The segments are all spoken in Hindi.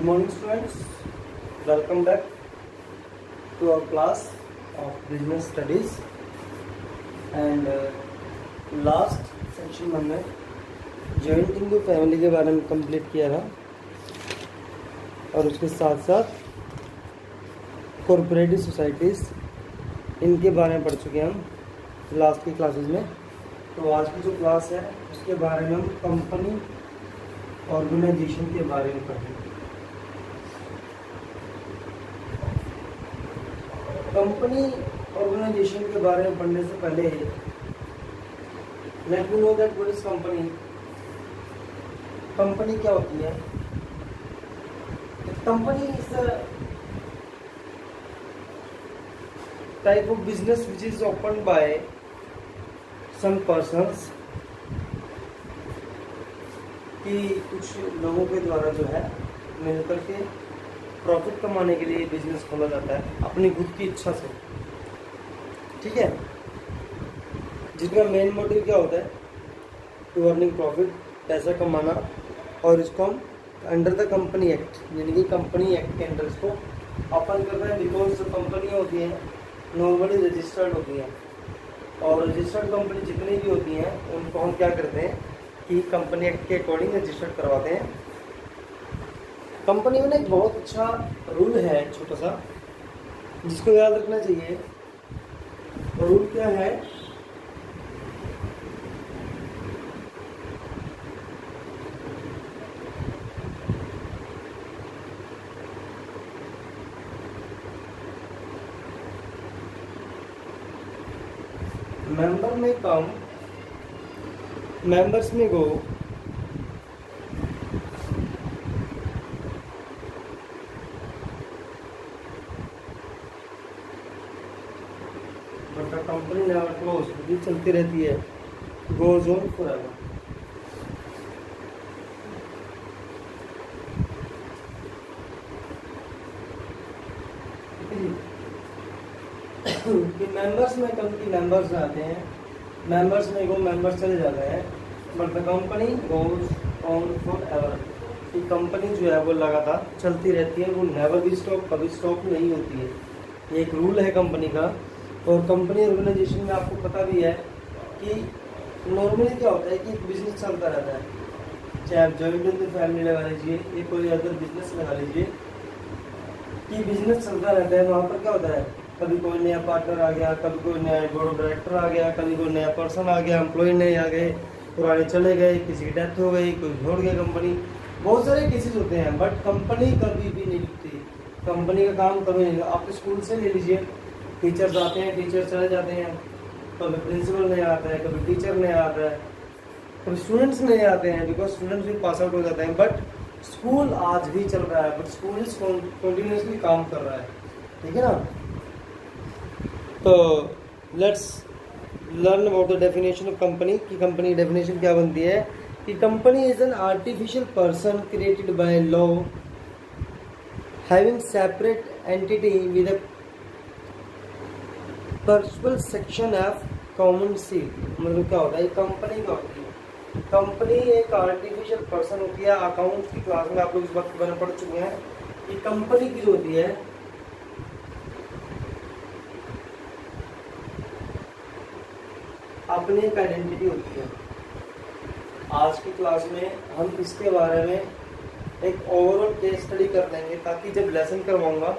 morning students, welcome back to our class of business studies and last section में हमने जॉइंट इनटू फैमिली के बारे में कंप्लीट किया था और उसके साथ साथ कॉरपोरेटिव सोसाइटीज़ इनके बारे में पढ़ चुके हैं हम लास्ट की क्लासेस में। तो आज की जो क्लास है उसके बारे में हम कंपनी ऑर्गेनाइजेशन के बारे में पढ़ेंगे। कंपनी ऑर्गेनाइजेशन के बारे में पढ़ने से पहले let me know that what is company. Company क्या होती है? Company is a type of business which is open by some persons, कि कुछ लोगों के द्वारा जो है मिलकर के प्रॉफिट कमाने के लिए बिजनेस खोला जाता है अपनी खुद की इच्छा से। ठीक है, जिसका मेन मोटिव क्या होता है? टू अर्निंग प्रॉफिट, पैसा कमाना। और इसको हम अंडर द कंपनी एक्ट यानी कि कंपनी एक्ट के अंडर इसको ओपन करते हैं। बिकॉज जो कंपनियाँ होती हैं नॉर्मली रजिस्टर्ड होती हैं और रजिस्टर्ड कंपनी जितनी भी होती हैं उनको हम क्या करते हैं कि कंपनी एक्ट के अकॉर्डिंग रजिस्टर्ड करवाते हैं। कंपनी में एक बहुत अच्छा रूल है छोटा सा जिसको याद रखना चाहिए। रूल क्या है? मेंबर में come, members may go, but the company never close, ये चलती रहती है, गोज ऑन फॉरएवर। कि मेंबर्स में कम की मेंबर्स आते हैं, मेंबर्स में गो, मेंबर्स चले जाते हैं, but the company goes on forever. कि कंपनी जो है वो लगातार चलती रहती है, वो नेवर भी स्टॉप, कभी स्टॉप नहीं होती है। ये एक रूल है कंपनी का। और कंपनी ऑर्गेनाइजेशन में आपको पता भी है कि नॉर्मली क्या होता है कि एक बिजनेस चलता रहता है, चाहे आप जॉइंट इनटू फैमिली लगा लीजिए या कोई अदर बिजनेस लगा लीजिए, कि बिजनेस चलता रहता है। वहाँ पर क्या होता है, कभी कोई नया पार्टनर आ गया, कभी कोई नया बोर्ड ऑफ डायरेक्टर आ गया, कभी कोई नया पर्सन आ गया, एम्प्लॉय नए आ गए, पुराने चले गए, किसी की डेथ हो गई, कोई छोड़ गया कंपनी। बहुत सारे केसेस होते हैं, बट कंपनी कभी भी नहीं रुकती। कंपनी का काम कभी नहीं। आप स्कूल से ले लीजिए, टीचर्स आते हैं, टीचर्स चले जाते हैं, कभी प्रिंसिपल नया आता है, कभी टीचर नया आता है, कभी स्टूडेंट्स नए आते हैं, बिकॉज स्टूडेंट्स भी पास आउट हो जाते हैं। बट स्कूल आज भी चल रहा है, बट स्कूल इज कंटिन्यूसली काम कर रहा है। ठीक है ना? तो let's learn about the definition of company. की कंपनी की डेफिनेशन क्या बनती है? कि company is an artificial person created by law having separate entity with a personal section of common seal. मतलब क्या होता है? कंपनी क्या होती है? कंपनी एक आर्टिफिशियल पर्सन होती है। अकाउंट्स की क्लास में आप लोग इस वक्त पढ़ चुके हैं कि कंपनी की जो होती है अपनी एक आइडेंटिटी होती है। आज की क्लास में हम इसके बारे में एक ओवरऑल केस स्टडी कर लेंगे ताकि जब लेसन करवाऊंगा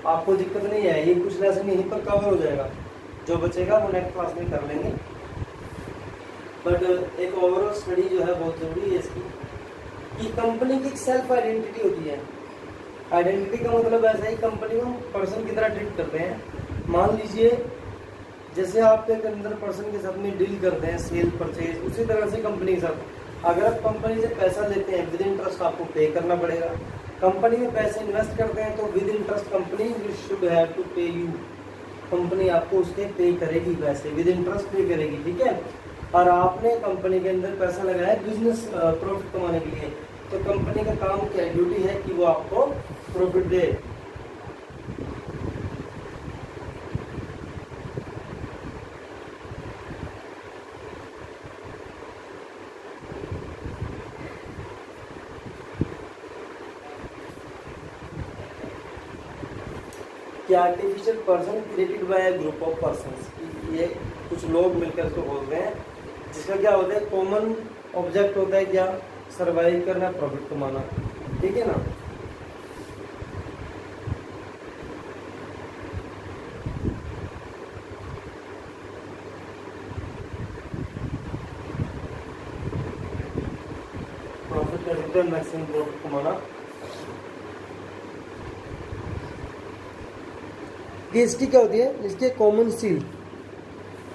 आपको दिक्कत नहीं आएगी। कुछ लेसन यहीं पर कवर हो जाएगा, जो बचेगा वो नेक्स्ट क्लास में कर लेंगे। बट एक ओवरऑल स्टडी जो है बहुत जरूरी है इसकी। कि कंपनी की एक सेल्फ आइडेंटिटी होती है। आइडेंटिटी का मतलब ऐसा ही, कंपनी को पर्सन की तरह ट्रीट करते हैं। मान लीजिए जैसे आप एक अंदर पर्सन के साथ में डील करते हैं, सेल परचेज, उसी तरह से कंपनी के साथ अगर आप कंपनी से पैसा लेते हैं विद इंटरेस्ट आपको पे करना पड़ेगा। कंपनी में पैसे इन्वेस्ट करते हैं तो with interest company should have to pay you. Company आपको उसके पे करेगी, पैसे विद इंटरेस्ट पे करेगी। ठीक है? और आपने कंपनी के अंदर पैसा लगाया बिजनेस प्रॉफिट कमाने के लिए, तो कंपनी का काम क्या है? ड्यूटी है कि वो आपको प्रॉफिट दे। कि artificial person created by a group of persons, ये कुछ लोग मिलकर इसको बोलते हैं, जिसका क्या होता है कॉमन ऑब्जेक्ट होता है क्या, सर्वाइव करना, प्रॉफिट कमाना, ठीक है ना। प्रॉफिट कर सकते हैं, मैक्सिमम प्रॉफिट कमाना। ये इसकी क्या होती है, इसके कॉमन सील,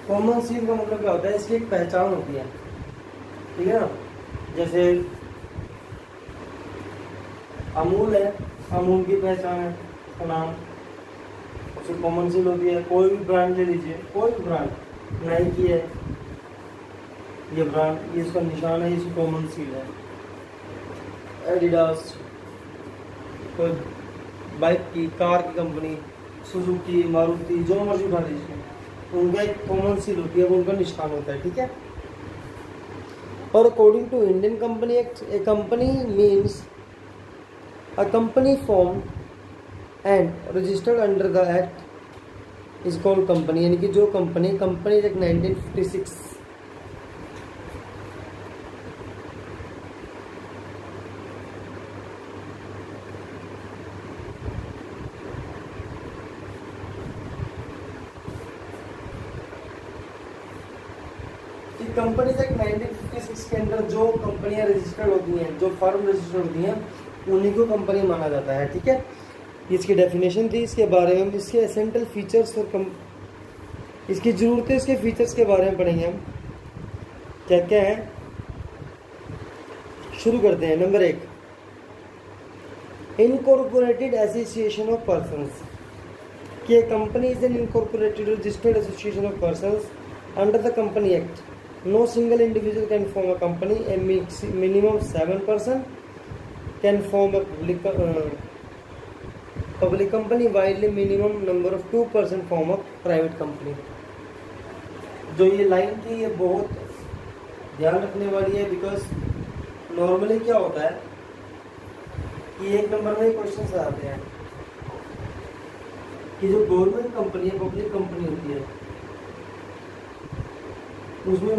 कॉमन सील का मतलब क्या होता है, इसकी एक पहचान होती है, ठीक है ना। जैसे अमूल है, अमूल की पहचान है, उसका नाम, उसकी कॉमन सील होती है। कोई भी ब्रांड ले लीजिए, कोई भी ब्रांड, नाइकी है ये ब्रांड, ये इसका निशान है, इसकी कॉमन सील है। एडिडास, कोई बाइक की, कार की कंपनी, सुजुकी, मारुति, जो मर्जी उठा लीजिए, उनका एक कॉमन सील होती है, वो उनका निशान होता है, ठीक है। और according to Indian company act, a company means a company form and registered under the act is called company, यानी कि जो कंपनी एक्ट 1956 कंपनी एक्ट 1956 के अंदर जो कंपनियां रजिस्टर्ड होती हैं, जो फर्म रजिस्टर्ड होती हैं, उन्हीं को कंपनी माना जाता है, ठीक है। इसकी डेफिनेशन थी, इसके बारे में, इसके एसेंशियल फीचर्स और इसकी जरूरतें, इसके फीचर्स के बारे में पढ़ेंगे हम क्या क्या है। शुरू करते हैं। Number 1, incorporated association of persons, कि a company is an incorporated registered association of persons under the company act. No single individual can form a company. A minimum 7 person can form a public company, while a minimum number of 2 person form a private company. जो ये लाइन थी ये बहुत ध्यान रखने वाली है, बिकॉज नॉर्मली क्या होता है कि एक नंबर में क्वेश्चन आते हैं कि जो गवर्नमेंट कंपनी है, पब्लिक कंपनी होती है, उसमें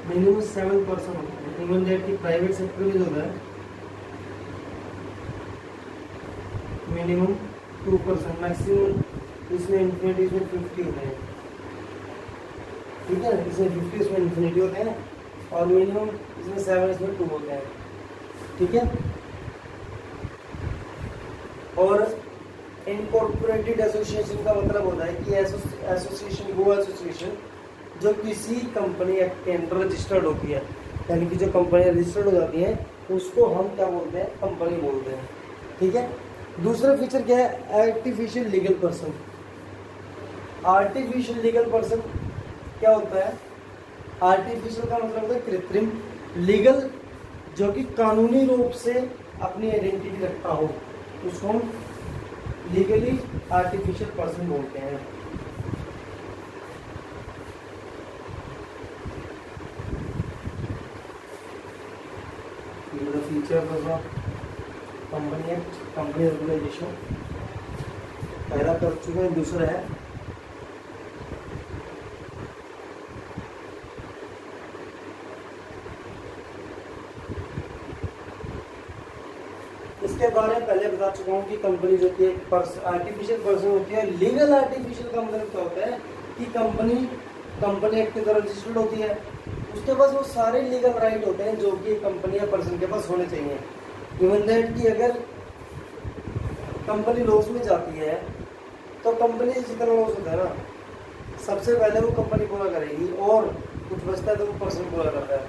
मिनिमम 7 पर्सन होते हैं। इवन दैट की प्राइवेट सेक्टर में जो होता है मिनिमम 2 पर्सन, मैक्सिमम इसमें इन्फिनिटी, इसमें 50 होते हैं, ठीक है। इसमें 50, इसमें इन्फिनिटी होते हैं, और मिनिमम इसमें 7, इसमें 2 होते हैं, ठीक है। और इनकॉर्पोरेटेड एसोसिएशन का मतलब होता है कि एसोसिएशन वो एसोसिएशन जो किसी कंपनी एक्ट के अंडर रजिस्टर्ड होती है, यानी कि जो कंपनी रजिस्टर्ड हो जाती है उसको हम क्या बोलते हैं, कंपनी बोलते हैं, ठीक है। दूसरा फीचर क्या है, artificial legal person. Artificial legal person क्या होता है, आर्टिफिशियल का मतलब होता है कृत्रिम, लीगल जो कि कानूनी रूप से अपनी आइडेंटिटी रखता हो, उसको हम लीगली आर्टिफिशियल पर्सन बोलते हैं। Feature company act, company regulation पहला कर चुके हैं। दूसरा है इसके बारे में पहले बता चुका हूँ कि कंपनी जो होती है आर्टिफिशियल पर्सन होती है। लीगल आर्टिफिशियल का मतलब क्या होता है कि कंपनी एक्ट के द्वारा रजिस्टर्ड होती है, उसके पास वो सारे लीगल राइट होते हैं जो कि कंपनी या पर्सन के पास होने चाहिए। इवन दैट कि अगर कंपनी लॉस में जाती है तो कंपनी जितना लॉस होता है ना, सबसे पहले वो कंपनी पूरा करेगी, और कुछ बचता है तो वो पर्सन पूरा करता है।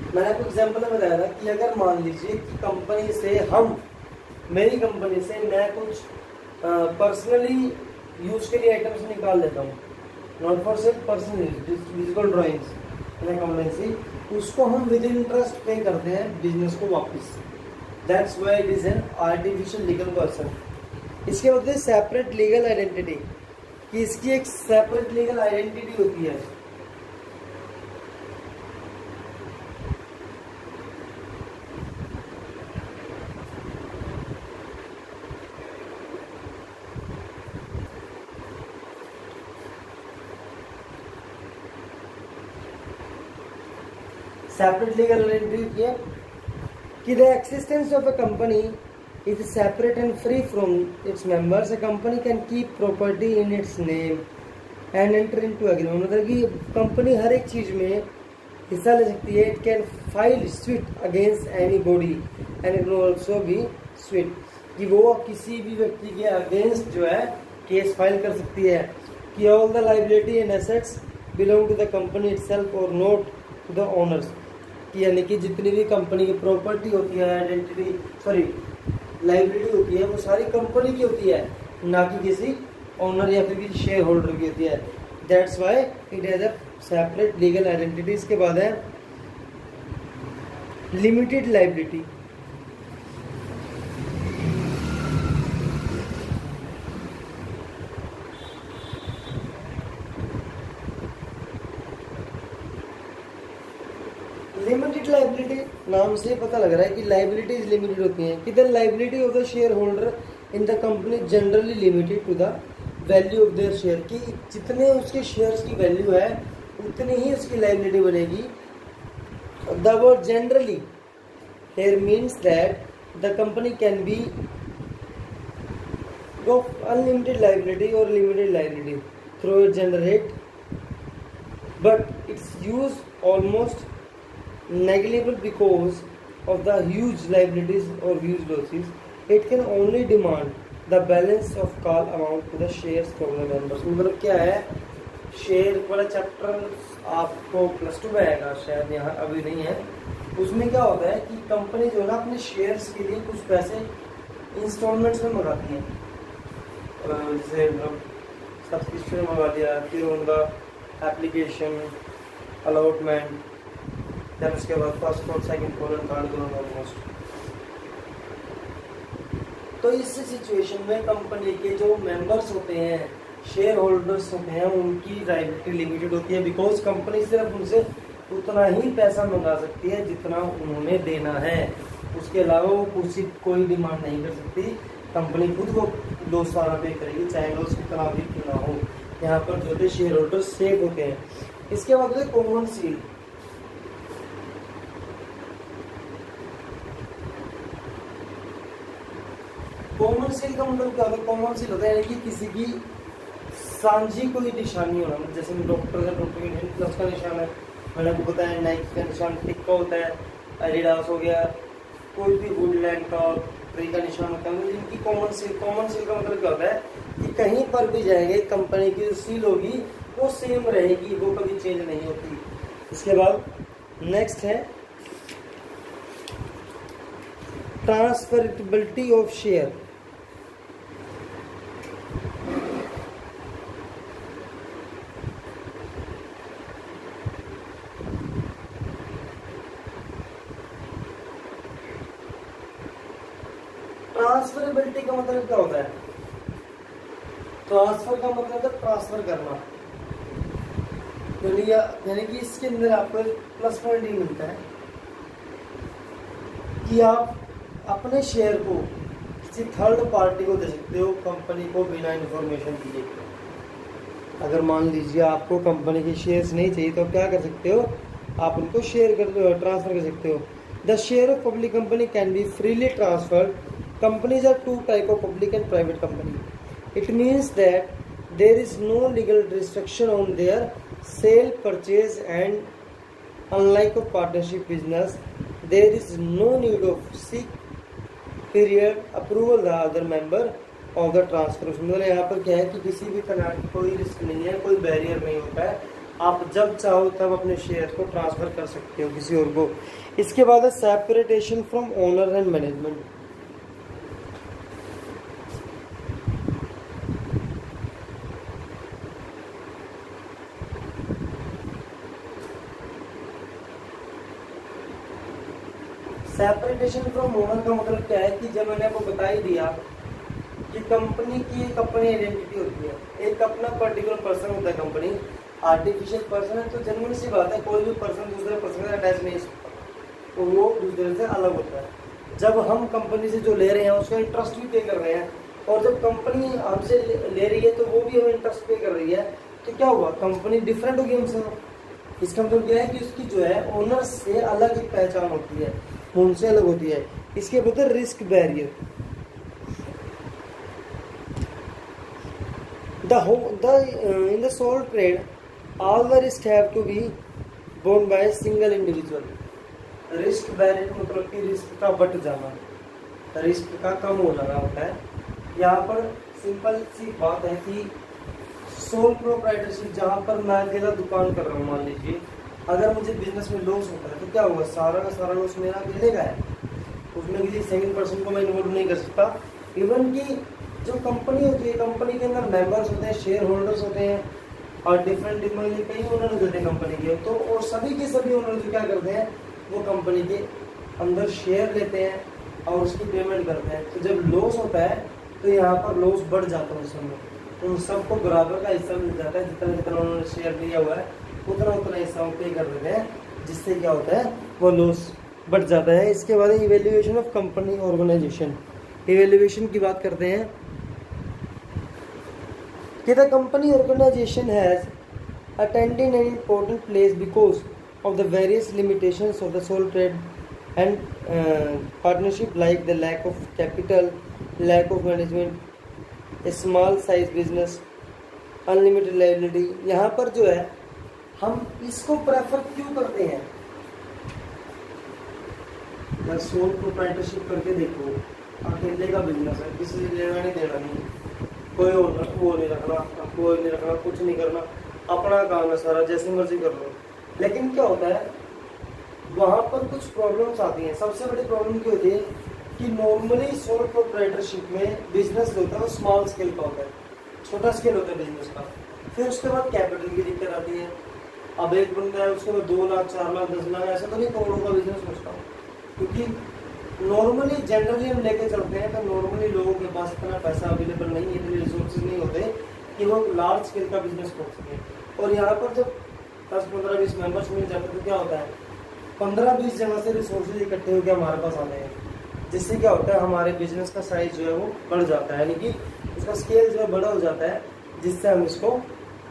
मैंने आपको एग्जाम्पल में बताया था कि अगर मान लीजिए कि कंपनी से मेरी कंपनी से मैं कुछ पर्सनली यूज के लिए आइटम्स निकाल लेता हूँ, not for sale, personally visible drawings company से, उसको हम विद इंटरेस्ट पे करते हैं बिजनेस को वापस। That's why it is an artificial legal person. इसके बाद सेपरेट लीगल आइडेंटिटी, कि इसकी एक सेपरेट लीगल आइडेंटिटी होती है। सेपरेट लीगल एंटिटी होती है कि the existence of a company is separate and free from its members. A company can keep property in its name and enter into agreement. मतलब कि कंपनी हर एक चीज में हिस्सा ले सकती है। It can file sweet against any body and it can also be sweet, कि वो किसी भी व्यक्ति के अगेंस्ट जो है केस फाइल कर सकती है कि all the liability and assets belong to the company itself और नॉट टू द ओनर्स, कि यानी कि जितनी भी कंपनी की प्रॉपर्टी होती है, आइडेंटिटी सॉरी लाइबिलिटी होती है, वो सारी कंपनी की होती है, ना कि किसी ओनर या फिर किसी शेयर होल्डर की होती है। That's why it has a separate legal identity. इसके बाद है लिमिटेड लाइबिलिटी। लिमिटेड लाइबिलिटी नाम से पता लग रहा है कि लाइबिलिटीज लिमिटेड होती हैं। किधर liability of the shareholder in the company generally limited to the value of their share, कि जितने उसके शेयर्स की वैल्यू है उतनी ही उसकी लाइबिलिटी बनेगी। The word generally here means that the company can be of unlimited liability और limited liability through it generate, but its use almost negligible because of the huge liabilities or huge losses. It can only demand the balance of call amount to the shares from the members। मतलब क्या है, शेयर वाला चैप्टर आपको +2 में आएगा शायद, यहाँ अभी नहीं है। उसमें क्या होता है कि कंपनी जो है ना अपने शेयर्स के लिए कुछ पैसे इंस्टॉलमेंट्स में मंगाती है, जैसे सब्सक्रिप्शन मंगा दिया, फिर उनका एप्लीकेशन अलॉटमेंट, जब उसके बाद first floor second floor and third floor almost. तो इस सिचुएशन में कंपनी के जो मेंबर्स होते हैं, शेयर होल्डर्स होते हैं, उनकी लायबिलिटी लिमिटेड होती है, बिकॉज कंपनी सिर्फ उनसे उतना ही पैसा मंगा सकती है जितना उन्होंने देना है। उसके अलावा वो कोई डिमांड नहीं कर सकती। कंपनी खुद को लॉस सारा पे करेगी, चाहे लॉस कितना भी क्यों ना हो। यहाँ पर जो होते शेयर होल्डर्स सेफ होते हैं। इसके बाद होते कॉमन सील। कॉमन सील का मतलब क्या होता है? कॉमन सील होता है कि किसी की सांझी कोई निशानी होना, मतलब जैसे डॉक्टर का डॉक्टर की प्लस का निशान है, मैंने आपको बताया नाइक का निशान टिक का होता है, एडिडास हो गया, कोई भी वुडलैंड का ट्री का निशान होता है। इनकी कॉमन सील का मतलब क्या होता है कि कहीं पर भी जाएंगे कंपनी की जो सील होगी वो सेम रहेगी, वो कभी चेंज नहीं होती। इसके बाद नेक्स्ट है ट्रांसफरेबिलिटी ऑफ शेयर। ट्रांसफरेबिलिटी का मतलब क्या होता है? ट्रांसफर का मतलब है ट्रांसफर करना, यानी कि इसके अंदर आपको प्लस पॉइंट ही मिलता है कि आप अपने शेयर को किसी थर्ड पार्टी को दे सकते हो, कंपनी को बिना इंफॉर्मेशन दिए। अगर मान लीजिए आपको कंपनी के शेयर्स नहीं चाहिए तो क्या कर सकते हो, आप उनको ट्रांसफर कर सकते हो। The share of public company can B freely transferred. Companies are two type of public and private company. It means that there is no legal restriction on their sale, purchase, and unlike a partnership business, there is no need of seek period approval the other member of the transfer। मतलब यहाँ पर क्या है कि किसी भी तरह की कोई रिस्क नहीं है, कोई बैरियर नहीं होता है, आप जब चाहो तब अपने शेयर को ट्रांसफर कर सकते हो किसी और को। इसके बाद है separation from owner and management. Separation from owner का मतलब क्या है कि जब मैंने आपको बता ही दिया कि कंपनी की एक अपनी आइडेंटिटी होती है, एक अपना पर्टिकुलर पर्सन होता है। कंपनी आर्टिफिशियल पर्सन है तो जनरल सी बात है, कोई भी पर्सन दूसरे पर्सन से अटैच नहीं सकता, तो वो दूसरे से अलग होता है। जब हम कंपनी से जो ले रहे हैं उसका इंटरेस्ट भी पे कर रहे हैं, और जब कंपनी हमसे ले रही है तो वो भी हमें इंटरेस्ट पे कर रही है, तो क्या हुआ, कंपनी डिफरेंट होगी हमसे। इसका मतलब क्या है कि उसकी जो है ओनर से अलग एक पहचान होती है, उनसे अलग होती है। इसके बोलते हैं risk barrier. In the sole trade all the risk have to be borne by single individual. Risk barrier मतलब कि रिस्क का बढ़ जाना, रिस्क का कम हो जाना होता है। यहाँ पर सिंपल सी बात है कि सोल प्रोप्राइटरशिप, जहाँ पर मैं अकेला दुकान कर रहा हूँ, मान लीजिए अगर मुझे बिजनेस में लॉस होता है तो क्या होगा, सारा का सारा लॉस मेरा अकेले का है, उसमें किसी सेकंड पर्सन को मैं इन्वॉल्व नहीं कर सकता। इवन कि जो कंपनी होती है, कंपनी के अंदर मेंबर्स होते हैं, शेयर होल्डर्स होते हैं और डिफरेंट कई ओनर्स होते हैं कंपनी के, तो और सभी के सभी ओनर जो क्या करते हैं वो कंपनी के अंदर शेयर लेते हैं और उसकी पेमेंट करते हैं। तो जब लॉस होता है तो यहाँ पर लॉस बढ़ जाता है, उस समय उन सबको बराबर का हिस्सा मिल जाता है, जितना जितना उन्होंने शेयर लिया हुआ है उतना उतना हिस्सा वो पे कर देते हैं, जिससे क्या होता है वो लॉस बढ़ जाता है। इसके बाद evaluation of company organization. Evaluation की बात करते हैं कि the company organization has attended an important place because of the various limitations of the sole trade and partnership, like the lack of capital, lack of management, small size business, unlimited liability. यहाँ पर जो है हम इसको प्रेफर क्यों करते हैं, या सोल प्रोप्राइटरशिप करके देखो, अकेले का बिजनेस है, किसी से लेना नहीं देना नहीं, कोई और वो नहीं रखना, कोई नहीं रखना, कुछ नहीं करना, अपना काम है सारा, जैसे मर्जी कर लो। लेकिन क्या होता है वहाँ पर कुछ प्रॉब्लम्स आती हैं। सबसे बड़ी प्रॉब्लम क्या होती है कि नॉर्मली सोल प्रोप्राइटरशिप में बिजनेस जो होता है वो स्मॉल स्केल का होता है, छोटा स्केल होता है बिजनेस का। फिर उसके बाद कैपिटल की दिक्कत आती है। अब एक बंदा है उसके बाद 2 लाख 4 लाख 10 लाख, ऐसा तो नहीं करोड़ों का बिजनेस सोचता हूँ, क्योंकि नॉर्मली जनरली हम लेके चलते हैं तो नॉर्मली लोगों के पास इतना पैसा अवेलेबल नहीं है, इतने रिसोर्सेज नहीं होते कि वो लार्ज स्केल का बिजनेस कर सकें। और यहाँ पर जब 10 15 20 मेंबर्स मिल जाते हैं तो क्या होता है 15 20 जगह से रिसोर्सेज इकट्ठे होकर हमारे पास आते हैं, जिससे क्या होता है हमारे बिजनेस का साइज जो है वो बढ़ जाता है, यानी कि उसका स्केल जो है बड़ा हो जाता है, जिससे हम इसको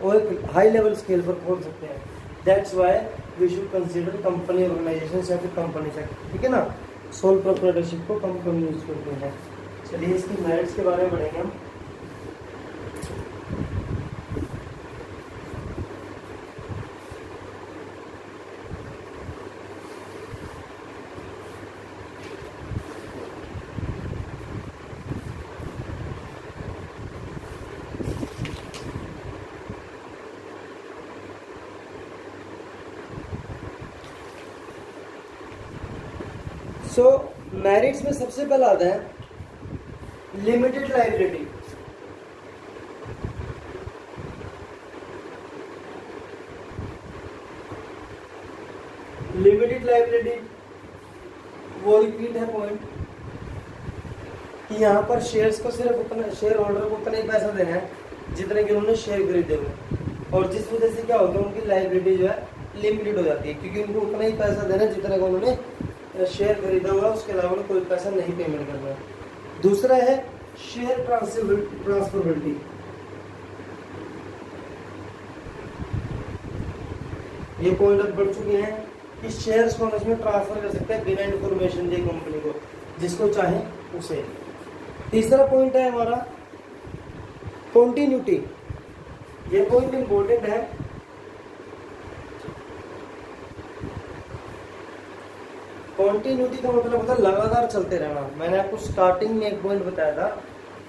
वो एक हाई लेवल स्केल पर खोल सकते हैं। That's why we should consider company organization या फिर कंपनी सेक्टर, ठीक है ना। सोल प्रोप्राइटरशिप को कम यूज करते हैं। चलिए इसकी मेरिट्स के बारे में पढ़ेंगे हम। सो मेरिट्स में सबसे पहला आता है लिमिटेड लायबिलिटी। लिमिटेड लायबिलिटी वो रिपीट है पॉइंट कि यहाँ पर शेयर्स को सिर्फ उतना, शेयर होल्डर को उतना ही पैसा देना है जितने कि उन्होंने शेयर खरीदे हुए, और जिस वजह से क्या होता है उनकी लायबिलिटी जो है लिमिटेड हो जाती है, क्योंकि उनको उतना ही पैसा देना है जितना कि उन्होंने शेयर खरीदा हुआ, उसके अलावा कोई पैसा नहीं पेमेंट करना है। दूसरा है शेयर ट्रांसफरेबिलिटी। ये पॉइंट अब बढ़ चुके हैं कि शेयर्स को हम इसमें ट्रांसफर कर सकते हैं बिना इंफॉर्मेशन दिए कंपनी को, जिसको चाहे उसे। तीसरा पॉइंट है हमारा कॉन्टिन्यूटी। ये पॉइंट इंपॉर्टेंट है। कॉन्टिन्यूटी का मतलब होता है लगातार चलते रहना। मैंने आपको स्टार्टिंग में एक पॉइंट बताया था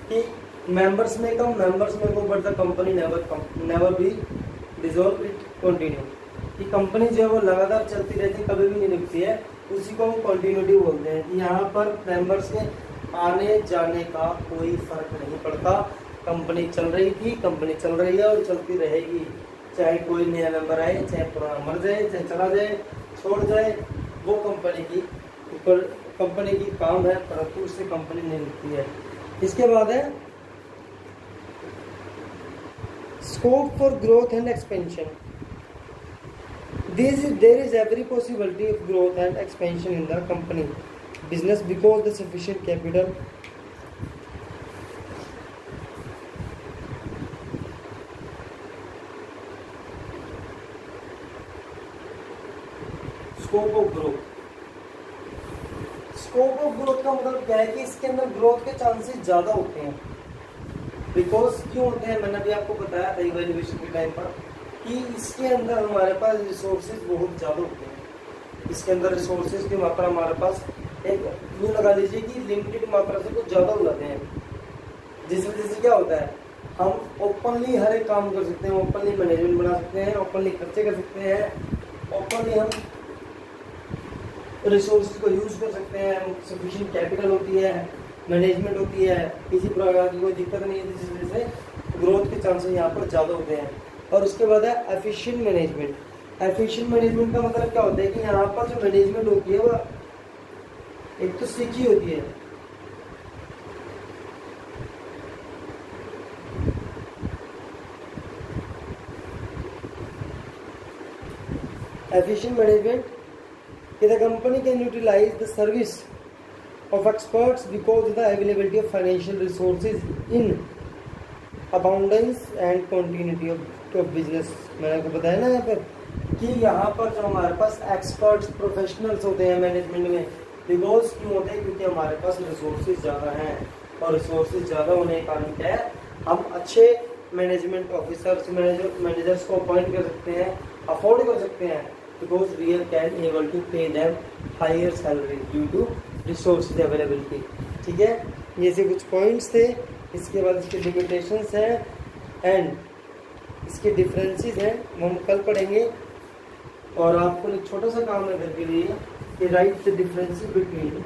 कि मेंबर्स में come, members may go, but the company never be dissolve, it continue. कि कंपनी जो है वो लगातार चलती रहती है, कभी भी नहीं रुकती है, उसी को हम कंटिन्यूटी बोलते हैं। कि यहाँ पर मेंबर्स के आने जाने का कोई फर्क नहीं पड़ता, कंपनी चल रही थी, कंपनी चल रही है और चलती रहेगी, चाहे कोई नया मेंबर आए, चाहे पुराना मर जाए, चाहे चला जाए, छोड़ जाए, वो कंपनी की काम है, परंतु उससे कंपनी नहीं रुकती है। इसके बाद है scope for growth and expansion. There is every possibility of growth and expansion in the company business because the sufficient capital scope of growth. Scope of growth का मतलब क्या है कि इसके अंदर ग्रोथ के चांसेस ज्यादा होते हैं। बिकॉज क्यों होते हैं, मैंने अभी आपको बताया था इवैल्यूएशन के टाइम पर कि इसके अंदर हमारे पास रिसोर्सेज बहुत ज़्यादा होते हैं। इसके अंदर रिसोर्सेज की मात्रा हमारे पास एक यूँ लगा लीजिए कि लिमिटेड मात्रा से कुछ ज़्यादा हो जाते हैं। जिस वजह से क्या होता है, हम ओपनली हर एक काम कर सकते हैं, ओपनली मैनेजमेंट बना सकते हैं, ओपनली खर्चे कर सकते हैं, ओपनली हम रिसोर्सेज को यूज़ कर सकते हैं, सफिशिएंट कैपिटल होती है, मैनेजमेंट होती है, किसी प्रकार की कोई दिक्कत नहीं है, जिस वजह से ग्रोथ के चांसेस यहाँ पर ज़्यादा होते हैं। और उसके बाद है एफिशिएंट मैनेजमेंट। एफिशिएंट मैनेजमेंट का मतलब क्या होता है कि यहाँ पर जो मैनेजमेंट होती है वो एक तो सीखी होती है, efficient management कि the company can utilize the service of experts because of the availability of financial resources in abundance and continuity of business। मैंने आपको बताया ना यहाँ पर कि यहाँ पर जो हमारे पास एक्सपर्ट्स प्रोफेशनल्स होते हैं मैनेजमेंट में, बिकॉज क्यों होते हैं, क्योंकि हमारे पास रिसोर्सेज ज़्यादा हैं, और रिसोर्सेज ज़्यादा होने के कारण क्या है, हम अच्छे मैनेजमेंट ऑफिसर्स मैनेजर्स को अपॉइंट कर सकते हैं, अफोर्ड कर सकते हैं, because we can able to pay them higher salary due to resources availability। ठीक है, ये से कुछ पॉइंट्स थे। इसके बाद इसके लिमिटेशंस हैं एंड इसके डिफरेंसेस हैं, वो हम कल पढ़ेंगे। और आपको एक छोटा सा काम है घर के लिए कि write the differences between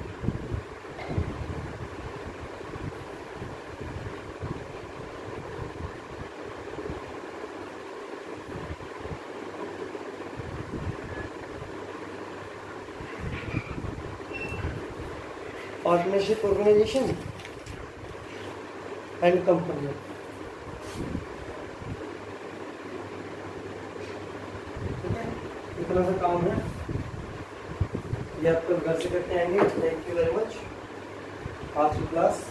partnership organization and company. ठीक है, इतना सा काम है, ये आप कल घर से करते आएंगे। Thank you very much. आज की क्लास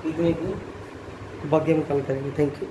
इतनी थी, बाकी हम कल करेंगे। Thank you.